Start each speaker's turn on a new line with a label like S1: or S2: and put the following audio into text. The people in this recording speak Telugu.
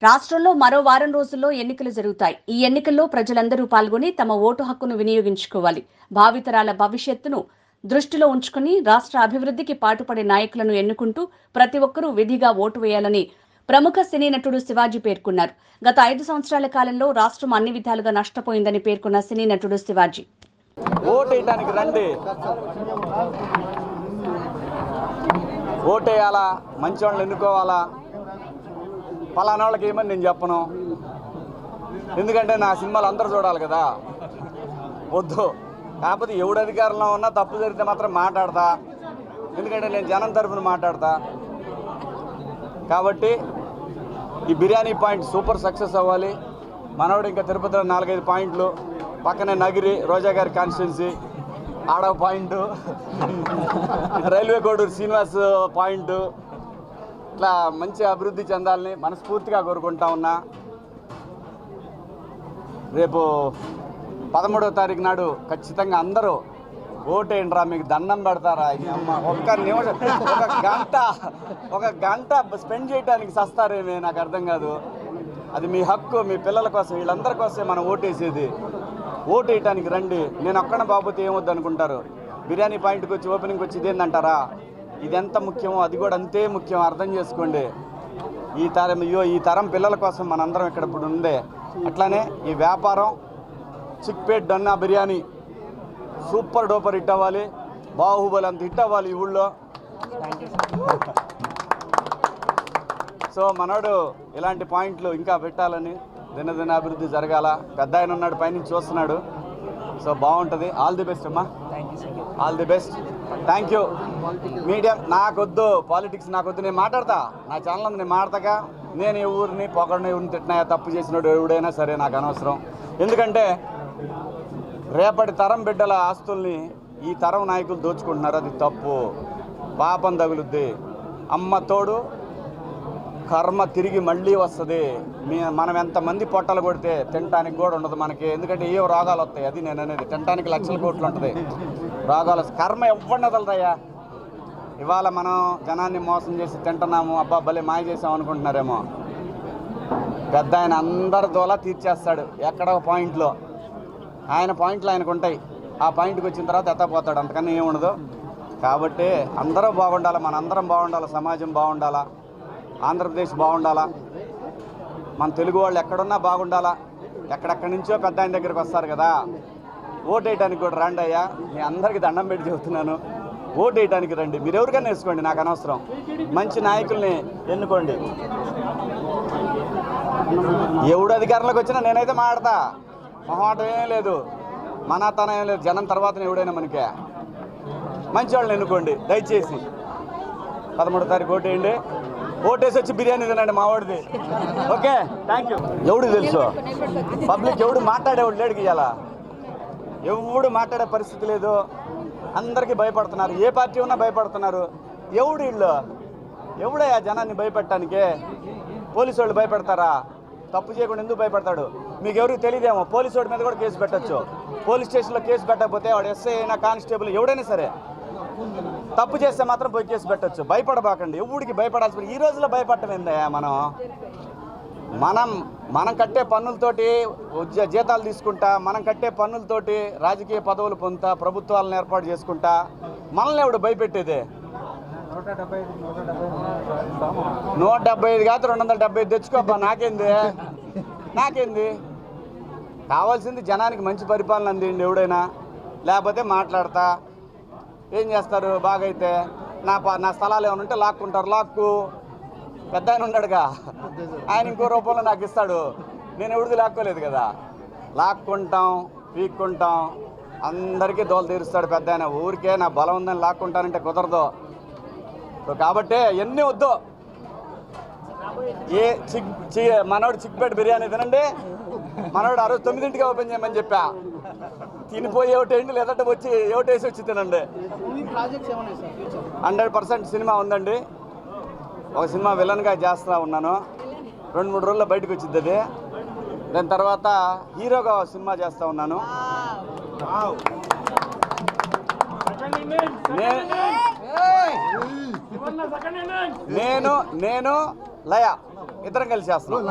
S1: రాష్ట్రంలో మరో వారం రోజుల్లో ఎన్నికలు జరుగుతాయి. ఈ ఎన్నికల్లో ప్రజలందరూ పాల్గొని తమ ఓటు హక్కును వినియోగించుకోవాలి. భావితరాల భవిష్యత్తును దృష్టిలో ఉంచుకుని రాష్ట్ర అభివృద్ధికి పాటుపడే నాయకులను ఎన్నుకుంటూ ప్రతి ఒక్కరూ విధిగా ఓటు వేయాలని ప్రముఖ సినీ నటుడు శివాజీ పేర్కొన్నారు. గత 5 సంవత్సరాల కాలంలో రాష్ట్రం అన్ని విధాలుగా నష్టపోయిందని పేర్కొన్న సినీ నటుడు శివాజీ,
S2: ఓటేయడానికి రండి, ఓటేయాలా, మంచి వాళ్ళని ఎన్నుకోవాలా, పలానా వాళ్ళకి ఏమని నేను చెప్పను. ఎందుకంటే నా సినిమాలు అందరూ చూడాలి కదా, వద్దు. కాకపోతే ఎవడు అధికారంలో ఉన్నా తప్పు జరిగితే మాత్రం మాట్లాడతా, ఎందుకంటే నేను జనం తరఫున మాట్లాడతా. కాబట్టి ఈ బిర్యానీ పాయింట్ సూపర్ సక్సెస్ అవ్వాలి. మనోడు ఇంకా తిరుపతిలో 4-5 పాయింట్లు, పక్కనే నగిరి రోజా గారి కాన్స్టిట్యున్సీ ఆడవ point, railway Koduru Srinivas point, ఇట్లా మంచి అభివృద్ధి చెందాలని మనస్ఫూర్తిగా కోరుకుంటా ఉన్నా. రేపు 13వ తారీఖు నాడు ఖచ్చితంగా అందరూ ఓటేయండిరా, మీకు దండం పెడతారా. అమ్మ ఒక్క నిమిషం, ఒక గంట స్పెండ్ చేయడానికి సస్తారేమే, నాకు అర్థం కాదు. అది మీ హక్కు, మీ పిల్లల కోసం, వీళ్ళందరి కోసమే మనం ఓటేసేది. ఓటేయటానికి రండి. నేను ఒక్కన బాబోతే ఏమొద్దు అనుకుంటారు. బిర్యానీ పాయింట్కి వచ్చి ఓపెనింగ్కి వచ్చి ఇదేందంటారా? ఇది ఎంత ముఖ్యమో అది కూడా అంతే ముఖ్యం, అర్థం చేసుకోండి. ఈ తరం పిల్లల కోసం మనందరం ఇక్కడ ఇప్పుడు ఉందే. అట్లానే ఈ వ్యాపారం Chickpet Donne biryani super duper hit అవ్వాలి, బాహుబలి అంత హిట్ అవ్వాలి ఈ ఊళ్ళో. సో మనోడు ఇలాంటి పాయింట్లు ఇంకా పెట్టాలని, దినదిన అభివృద్ధి జరగాల. పెద్ద ఆయన ఉన్నాడు, పైనుంచి చూస్తున్నాడు. సో బాగుంటుంది. ఆల్ ది బెస్ట్ అమ్మా, all the best. Thank you. Media నాకొద్దు, పాలిటిక్స్ నాకొద్దు. నేను మాట్లాడతా, నా ఛానల్ అంతా నేను మాట్లాడతాగా. నేను ఈ ఊరిని పొగడిని, ఊరిని తిట్టినా, తప్పు చేసినాడు ఎవడైనా సరే నాకు అనవసరం. ఎందుకంటే రేపటి తరం బిడ్డల ఆస్తుల్ని ఈ తరం నాయకులు దోచుకుంటున్నారు. అది తప్పు, పాపం తగులుద్ది. అమ్మ తోడు కర్మ తిరిగి మళ్ళీ వస్తుంది. మనం ఎంతమంది పొట్టలు కొడితే తినడానికి కూడా ఉండదు మనకి. ఎందుకంటే ఏ రోగాలు వస్తాయి, అది నేను అనేది. తినడానికి లక్షల కోట్లు ఉంటుంది, రోగాలు. కర్మ ఎవరిని వదలదయ్యా. ఇవాళ మనం జనాన్ని మోసం చేసి తింటున్నాము, అబ్బా భలే మాయ చేసాం అనుకుంటున్నారేమో. పెద్ద ఆయన అందరి దోలా తీర్చేస్తాడు ఎక్కడో పాయింట్లో. ఆయన పాయింట్లు ఆయనకు ఉంటాయి. ఆ పాయింట్కి వచ్చిన తర్వాత ఎత్తపోతాడు, అంతకన్నా ఏముండదు. కాబట్టి అందరూ బాగుండాలి, మనందరం బాగుండాలి, సమాజం బాగుండాలా, ఆంధ్రప్రదేశ్ బాగుండాలా, మన తెలుగు వాళ్ళు ఎక్కడున్నా బాగుండాలా. ఎక్కడెక్కడి నుంచో పెద్ద ఆయన దగ్గరికి వస్తారు కదా, ఓటేయడానికి కూడా రండి అయ్యా. మీ అందరికీ దండం పెట్టి చెబుతున్నాను, ఓటేయడానికి రండి. మీరు ఎవరికైనా వేసుకోండి, నాకు అనవసరం. మంచి నాయకుల్ని ఎన్నుకోండి. ఎవడు అధికారంలోకి వచ్చినా నేనైతే మాట్లాడతా, మొహమాటం ఏం లేదు, మనాతనం ఏం లేదు. జనం తర్వాత ఎవడైనా మనకే. మంచి వాళ్ళని ఎన్నుకోండి దయచేసి. 13వ తారీఖు ఓటేయండి. ఓటేసి వచ్చి బిర్యానీ తినండి మా వాడిది. Okay, thank you. ఎవడు తెలుసు, పబ్లిక్ ఎవడు మాట్లాడేవాడు లేడికి. ఇవ్వాలా ఎవడు మాట్లాడే పరిస్థితి లేదు. అందరికీ భయపడుతున్నారు, ఏ పార్టీ ఉన్నా భయపడుతున్నారు. ఎవడు వీళ్ళు, ఎవడయ్యా జనాన్ని భయపెట్టడానికే? పోలీసు వాళ్ళు భయపెడతారా? తప్పు చేయకుండా ఎందుకు భయపడతాడు? మీకు ఎవరికి తెలియదేమో, పోలీసు వాడి మీద కూడా కేసు పెట్టచ్చు. పోలీస్ స్టేషన్లో కేసు పెట్టకపోతే వాడు ఎస్ఐ అయినా, కానిస్టేబుల్ ఎవడైనా సరే తప్పు చేస్తే మాత్రం పోయి కేసు పెట్టచ్చు. భయపడబాకండి, ఎవడికి భయపడాల్సి. ఈ రోజులో భయపడటం ఏందయ్యా? మనం కట్టే పన్నులతోటి జీతాలు తీసుకుంటా, మనం కట్టే పన్నులతోటి రాజకీయ పదవులు పొందుతా, ప్రభుత్వాలను ఏర్పాటు చేసుకుంటా, మనల్ని ఎవడు భయపెట్టేదే? 175 కాదు 275 తెచ్చుకోబ్బా, నాకేంది. కావాల్సింది జనానికి మంచి పరిపాలన అందిండి ఎవడైనా. లేకపోతే మాట్లాడతా. ఏం చేస్తారు? బాగైతే నా స్థలాలు ఏమైనా ఉంటే లాక్కుంటారు. లాక్కు పెద్ద ఆయన ఉన్నాడుగా, ఆయన ఇంకో రూపంలో నాకు ఇస్తాడు. నేను ఎవరిది లాక్కోలేదు కదా. లాక్కుంటాం, పీక్కుంటాం, అందరికీ దోలు తీరుస్తాడు పెద్ద ఆయన. ఊరికే నా బలం ఉందని లాక్కుంటానంటే కుదరదు. కాబట్టి ఎన్ని వద్దు. మనోడు చిక్పేట బిర్యానీ తినండి. మనోడు 9ంటికి ఓపెన్ చేయమని చెప్పా. తినిపోయి ఒకటేంటి, లేదంటే వచ్చి ఒకటేసి వచ్చి తినండి. 100% సినిమా ఉందండి. ఒక సినిమా విలన్గా చేస్తూ ఉన్నాను. 2-3 రోజుల్లో బయటకు వచ్చింది అది. దాని తర్వాత హీరోగా సినిమా చేస్తూ ఉన్నాను. నేను లయ ఇద్దరం కలిసి చేస్తున్నాం